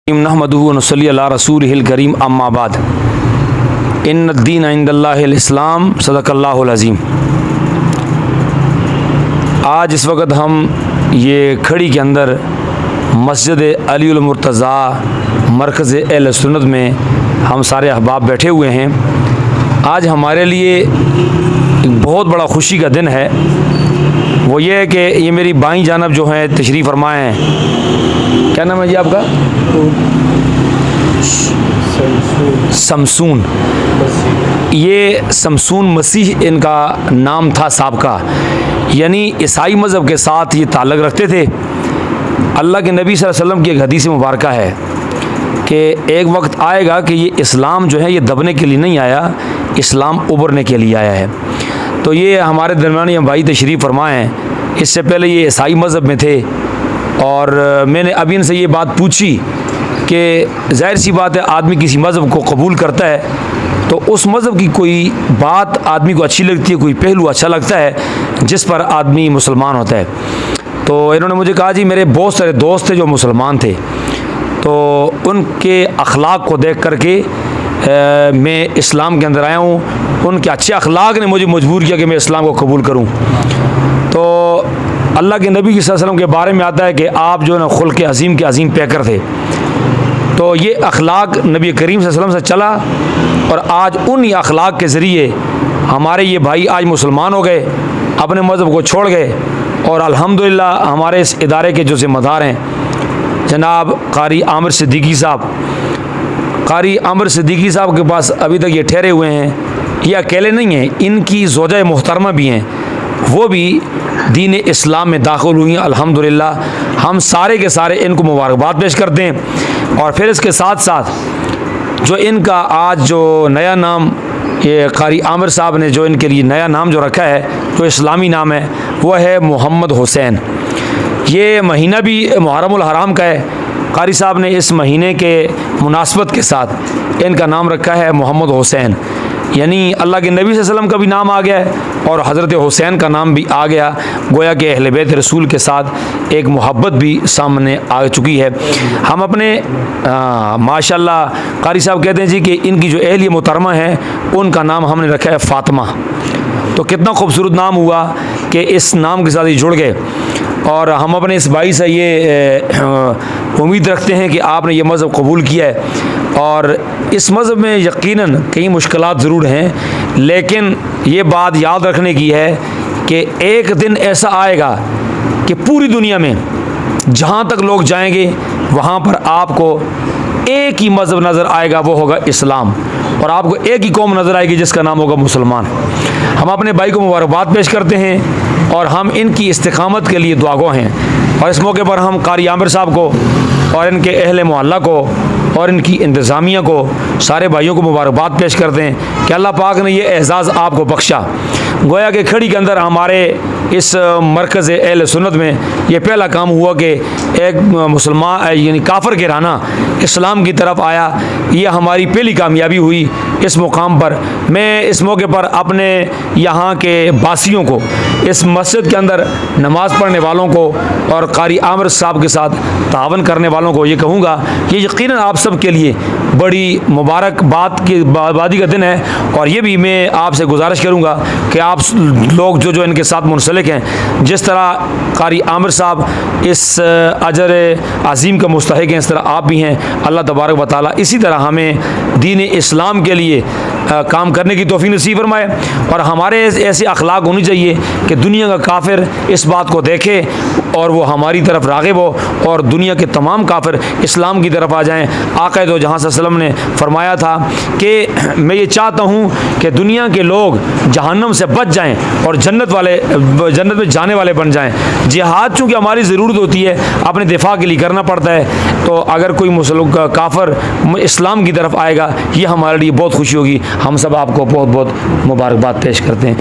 نحمدہ و نصلی علی رسولہ الکریم اما بعد ان الدین عند اللہ الاسلام صدق اللہ العظیم۔ آج اس وقت ہم یہ کھڑی کے اندر مسجد علی المرتضیٰ مرکز اہل سنت میں ہم سارے احباب بیٹھے ہوئے ہیں۔ آج ہمارے لیے ایک بہت بڑا خوشی کا دن ہے، وہ یہ ہے کہ یہ میری بائیں جانب جو ہیں تشریف فرمائے ہیں، کیا نام ہے جی آپ کا؟ شمسون۔ یہ شمسون مسیح ان کا نام تھا سابقہ، یعنی عیسائی مذہب کے ساتھ یہ تعلق رکھتے تھے۔ اللہ کے نبی صلی اللہ علیہ وسلم کی ایک حدیث مبارکہ ہے کہ ایک وقت آئے گا کہ یہ اسلام جو ہے یہ دبنے کے لیے نہیں آیا، اسلام ابھرنے کے لیے آیا ہے۔ تو یہ ہمارے درمیان یہ بھائی تشریف فرمائے ہیں۔ اس سے پہلے یہ عیسائی مذہب میں تھے، اور میں نے ابھی ان سے یہ بات پوچھی کہ ظاہر سی بات ہے آدمی کسی مذہب کو قبول کرتا ہے تو اس مذہب کی کوئی بات آدمی کو اچھی لگتی ہے، کوئی پہلو اچھا لگتا ہے جس پر آدمی مسلمان ہوتا ہے۔ تو انہوں نے مجھے کہا جی میرے بہت سارے دوست تھے جو مسلمان تھے، تو ان کے اخلاق کو دیکھ کر کے میں اسلام کے اندر آیا ہوں۔ ان کے اچھے اخلاق نے مجھے مجبور کیا کہ میں اسلام کو قبول کروں۔ تو اللہ کے نبی صلی اللہ علیہ وسلم کے بارے میں آتا ہے کہ آپ جو ہے نا خلق عظیم کے عظیم پیکر تھے۔ تو یہ اخلاق نبی کریم صلی اللہ علیہ وسلم سے چلا، اور آج انہی اخلاق کے ذریعے ہمارے یہ بھائی آج مسلمان ہو گئے، اپنے مذہب کو چھوڑ گئے، اور الحمدللہ ہمارے اس ادارے کے جو ذمہ دار ہیں جناب قاری عامر صدیقی صاحب، قاری عامر صدیقی صاحب کے پاس ابھی تک یہ ٹھہرے ہوئے ہیں۔ یہ اکیلے نہیں ہیں، ان کی زوجہ محترمہ بھی ہیں، وہ بھی دین اسلام میں داخل ہوئی ہیں الحمدللہ۔ ہم سارے کے سارے ان کو مبارکباد پیش کرتے ہیں۔ اور پھر اس کے ساتھ ساتھ جو ان کا آج جو نیا نام یہ قاری عامر صاحب نے جو ان کے لیے نیا نام جو رکھا ہے، جو اسلامی نام ہے، وہ ہے محمد حسین۔ یہ مہینہ بھی محرم الحرام کا ہے۔ قاری صاحب نے اس مہینے کے مناسبت کے ساتھ ان کا نام رکھا ہے محمد حسین، یعنی اللہ کے نبی صلی اللہ علیہ وسلم کا بھی نام آ گیا ہے اور حضرت حسین کا نام بھی آ گیا، گویا کہ اہل بیت رسول کے ساتھ ایک محبت بھی سامنے آ چکی ہے۔ ہم اپنے ماشاءاللہ قاری صاحب کہتے ہیں جی کہ ان کی جو اہلیہ محترمہ ہیں ان کا نام ہم نے رکھا ہے فاطمہ۔ تو کتنا خوبصورت نام ہوا کہ اس نام کے ساتھ یہ جڑ گئے، اور ہم اپنے اس بھائی سے یہ امید رکھتے ہیں کہ آپ نے یہ مذہب قبول کیا ہے۔ اور اس مذہب میں یقیناً کئی مشکلات ضرور ہیں، لیکن یہ بات یاد رکھنے کی ہے کہ ایک دن ایسا آئے گا کہ پوری دنیا میں جہاں تک لوگ جائیں گے وہاں پر آپ کو ایک ہی مذہب نظر آئے گا، وہ ہوگا اسلام، اور آپ کو ایک ہی قوم نظر آئے گی جس کا نام ہوگا مسلمان۔ ہم اپنے بھائی کو مبارکباد پیش کرتے ہیں، اور ہم ان کی استقامت کے لیے دعا گو ہیں۔ اور اس موقع پر ہم قاری عامر صاحب کو اور ان کے اہل محلہ کو اور ان کی انتظامیہ کو سارے بھائیوں کو مبارکباد پیش کرتے ہیں کہ اللہ پاک نے یہ اعزاز آپ کو بخشا۔ گویا کہ کھڑی کے اندر ہمارے اس مرکز اہل سنت میں یہ پہلا کام ہوا کہ ایک مسلمان یعنی کافر گرانا اسلام کی طرف آیا، یہ ہماری پہلی کامیابی ہوئی اس مقام پر۔ میں اس موقع پر اپنے یہاں کے باسیوں کو، اس مسجد کے اندر نماز پڑھنے والوں کو اور قاری عامر صاحب کے ساتھ تعاون کرنے والوں کو یہ کہوں گا کہ یقیناً آپ سب کے لیے بڑی مبارک بادی کا دن ہے، اور یہ بھی میں آپ سے گزارش کروں گا کہ آپ لوگ جو ان کے ساتھ منسلک ہیں، جس طرح قاری عامر صاحب اس اجر عظیم کا مستحق ہیں، اس طرح آپ بھی ہیں۔ اللہ تبارک و تعالیٰ اسی طرح ہمیں دین اسلام کے لیے کام کرنے کی توفیق نصیب فرمائے، اور ہمارے ایسے اخلاق ہونی چاہیے کہ دنیا کا کافر اس بات کو دیکھے اور وہ ہماری طرف راغب ہو، اور دنیا کے تمام کافر اسلام کی طرف آ جائیں۔ آقا دو جہاں صلی اللہ علیہ وسلم نے فرمایا تھا کہ میں یہ چاہتا ہوں کہ دنیا کے لوگ جہنم سے بچ جائیں اور جنت میں جانے والے بن جائیں۔ جہاد چونکہ ہماری ضرورت ہوتی ہے، اپنے دفاع کے لیے کرنا پڑتا ہے، تو اگر کوئی مسلم کافر اسلام کی طرف آئے گا یہ ہمارے لیے بہت خوشی ہوگی۔ ہم سب آپ کو بہت بہت مبارکباد پیش کرتے ہیں۔